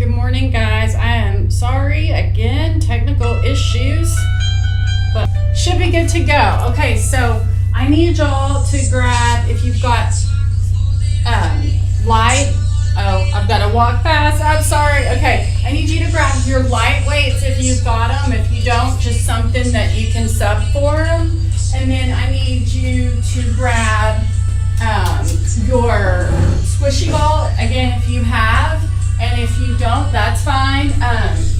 Good morning, guys. I am sorry again, technical issues, but should be good to go. Okay, so I need y'all to grab, if you've got light. Oh, I've got to walk fast. I'm sorry. Okay, I need you to grab your light weights if you've got them. If you don't, just something that you can sub for them. And then I need you to grab your squishy ball, again, if you have. And if you don't, that's fine.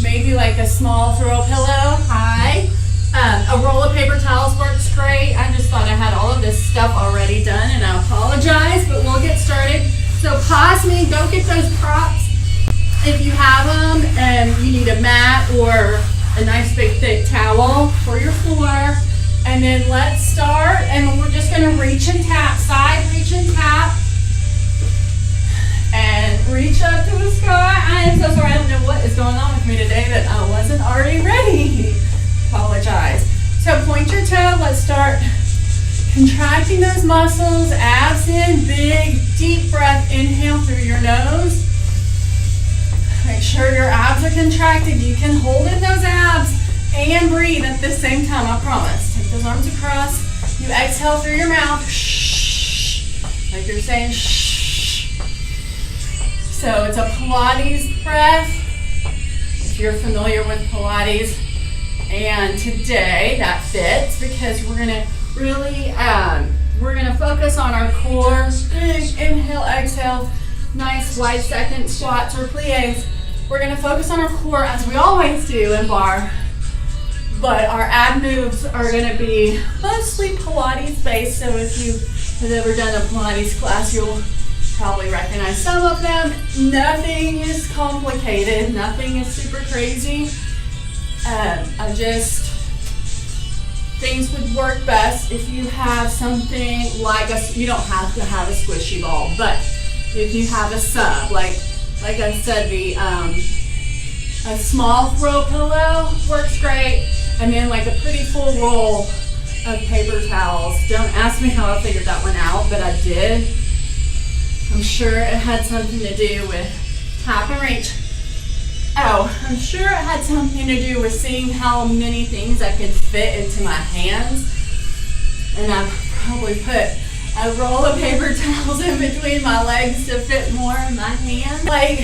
Maybe like a small throw pillow. Hi. A roll of paper towels works great. I just thought I had all of this stuff already done, and I apologize, but we'll get started. So pause me, go get those props if you have them, and you need a mat or a nice big thick towel for your floor. And then let's start, and we're just gonna reach and tap, side reach and tap. And reach up to the sky. I am so sorry, I don't know what is going on with me today that I wasn't already ready. Apologize. So point your toe, let's start contracting those muscles, abs in, big, deep breath, inhale through your nose. Make sure your abs are contracted. You can hold in those abs and breathe at the same time, I promise. Take those arms across. You exhale through your mouth. Shh. Like you're saying shh. So it's a Pilates breath, if you're familiar with Pilates. And today that fits because we're gonna really, we're gonna focus on our core. Big inhale, exhale, nice wide second squats or plies. We're gonna focus on our core as we always do in barre. But our ab moves are gonna be mostly Pilates based. So if you have ever done a Pilates class, you'll probably recognize some of them. Nothing is complicated. Nothing is super crazy. Things would work best if you have something like you don't have to have a squishy ball, but if you have a sub, like I said, a small throw pillow works great, and then like a pretty full roll of paper towels. Don't ask me how I figured that one out, but I did. I'm sure it had something to do with tap and reach. Oh, I'm sure it had something to do with seeing how many things I could fit into my hands. And I probably put a roll of paper towels in between my legs to fit more in my hand. Like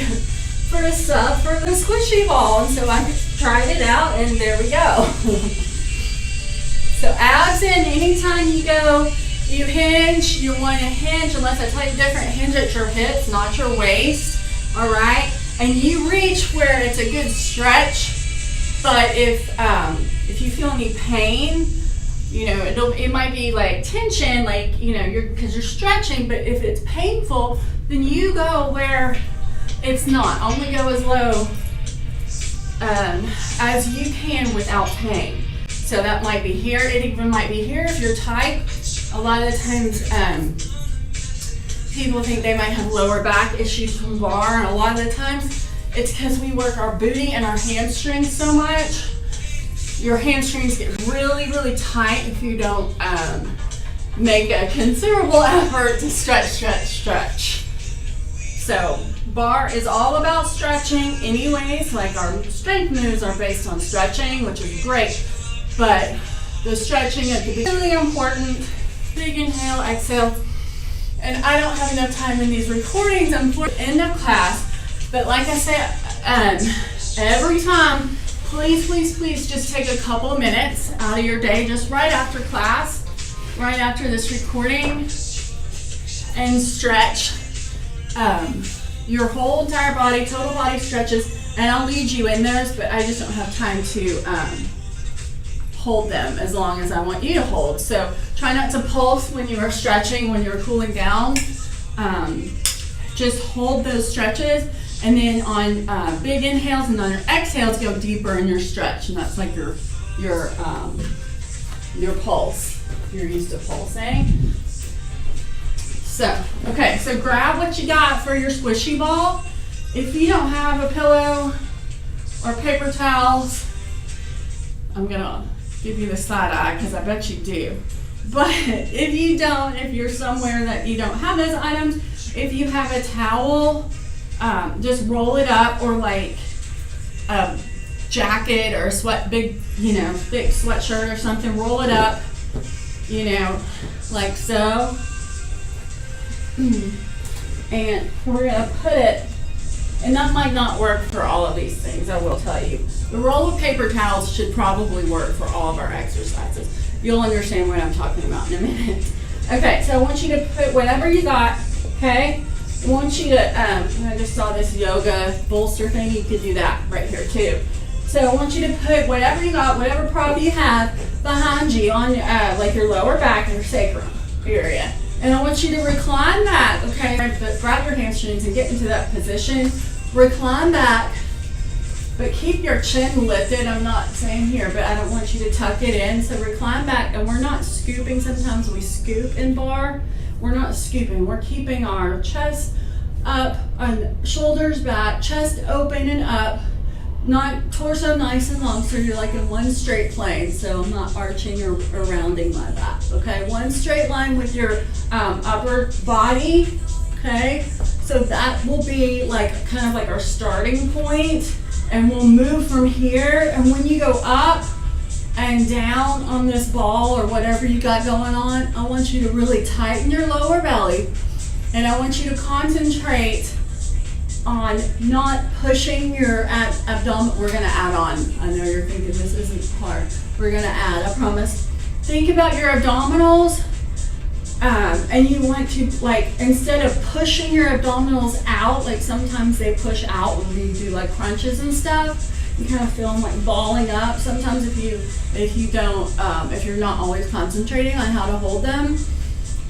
for a sub for the squishy ball. And so I tried it out and there we go. So abs in, anytime you go, you hinge, you want to hinge, unless I tell you different, hinge at your hips, not your waist, all right? And you reach where it's a good stretch, but if you feel any pain, you know, it might be like tension, like, you know, because you're stretching, but if it's painful, then you go where it's not. Only go as low as you can without pain. So that might be here, it even might be here if you're tight. A lot of the times, people think they might have lower back issues from barre, and a lot of the times it's because we work our booty and our hamstrings so much. Your hamstrings get really, really tight if you don't make a considerable effort to stretch. So barre is all about stretching anyways, like our strength moves are based on stretching, which is great, but the stretching at the beginning is really important. Big inhale, exhale. And I don't have enough time in these recordings, unfortunately, end of class. But like I said, every time, please just take a couple of minutes out of your day, just right after class, right after this recording, and stretch your whole entire body, total body stretches. And I'll lead you in those, but I just don't have time to hold them as long as I want you to hold. So try not to pulse when you are stretching, when you're cooling down. Just hold those stretches, and then on big inhales and on your exhales, go deeper in your stretch, and that's like your pulse. If you're used to pulsing. So, okay, so grab what you got for your squishy ball. If you don't have a pillow or paper towels, I'm gonna give you the side eye because I bet you do. But if you don't, if you're somewhere that you don't have those items, if you have a towel just roll it up, or like a jacket or a big, thick sweatshirt or something, roll it up, like so. And we're gonna put it, and that might not work for all of these things, I will tell you. The roll of paper towels should probably work for all of our exercises. You'll understand what I'm talking about in a minute. Okay, so I want you to put whatever you got, okay? I want you to, I just saw this yoga bolster thing, you could do that right here too. So I want you to put whatever you got, whatever prop you have behind you on like your lower back and your sacrum area. And I want you to recline back, okay? Grab your hamstrings and get into that position. Recline back, but keep your chin lifted. I'm not saying here, but I don't want you to tuck it in. So recline back, and we're not scooping. Sometimes we scoop in bar. We're not scooping. We're keeping our chest up and shoulders back, chest open and up. Not torso nice and long, so you're like in one straight plane. So I'm not arching or rounding my back. Okay, one straight line with your upper body. Okay, so that will be like kind of like our starting point, and we'll move from here. And when you go up and down on this ball or whatever you got going on, I want you to really tighten your lower belly, and I want you to concentrate on not pushing your abdomen. We're gonna add on. I know you're thinking this isn't hard. We're gonna add, I promise. Think about your abdominals, and you want to, like, instead of pushing your abdominals out, like sometimes they push out when we do like crunches and stuff, you kind of feel them like balling up. Sometimes if you're not always concentrating on how to hold them,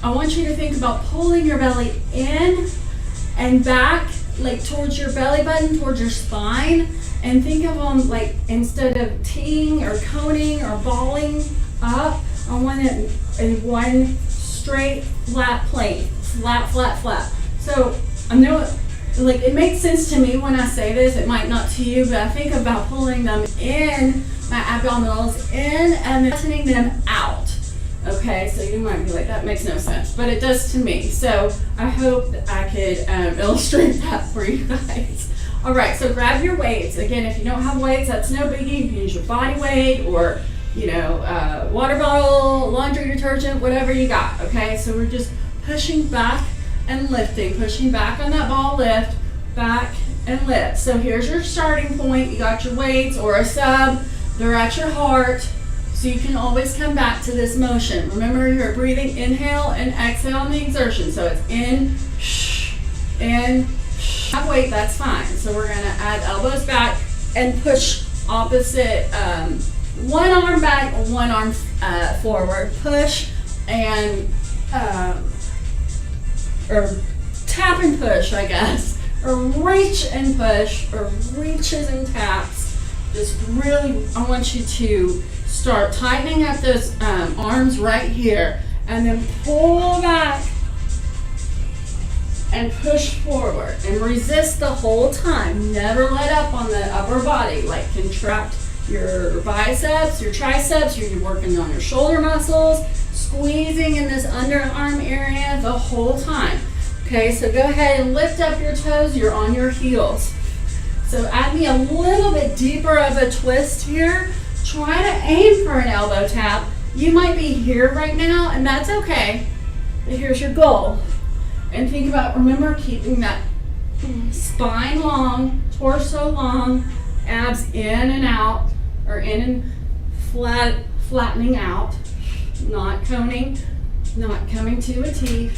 I want you to think about pulling your belly in and back, like towards your belly button, towards your spine, and think of them like, instead of teeing or coning or balling up, I want it in one straight flat plane, flat, flat, flat. So I know like it makes sense to me when I say this, it might not to you, but I think about pulling them in, my abdominals in, and then flattening them out. Okay, so you might be like, that makes no sense, but it does to me. So I hope that I could illustrate that for you guys. All right, so grab your weights. Again, if you don't have weights, that's no biggie. You can use your body weight, or water bottle, laundry detergent, whatever you got. Okay, so we're just pushing back and lifting, pushing back on that ball, lift, back and lift. So here's your starting point. You got your weights or a sub. They're at your heart. So you can always come back to this motion. Remember, you're breathing inhale and exhale in the exertion. So it's in, have weight, that's fine. So we're gonna add elbows back and push opposite, one arm back, one arm forward. Push and, or tap and push, I guess. Or reach and push, or reaches and taps. Just really, I want you to start tightening up those arms right here, and then pull back and push forward and resist the whole time. Never let up on the upper body, like contract your biceps, your triceps, you're working on your shoulder muscles, squeezing in this underarm area the whole time. Okay, so go ahead and lift up your toes, you're on your heels. So add me a little bit deeper of a twist here. Try to aim for an elbow tap. You might be here right now, and that's okay. But here's your goal. And think about, remember, keeping that spine long, torso long, abs in and out, or in and flattening out, not coning, not coming to a T.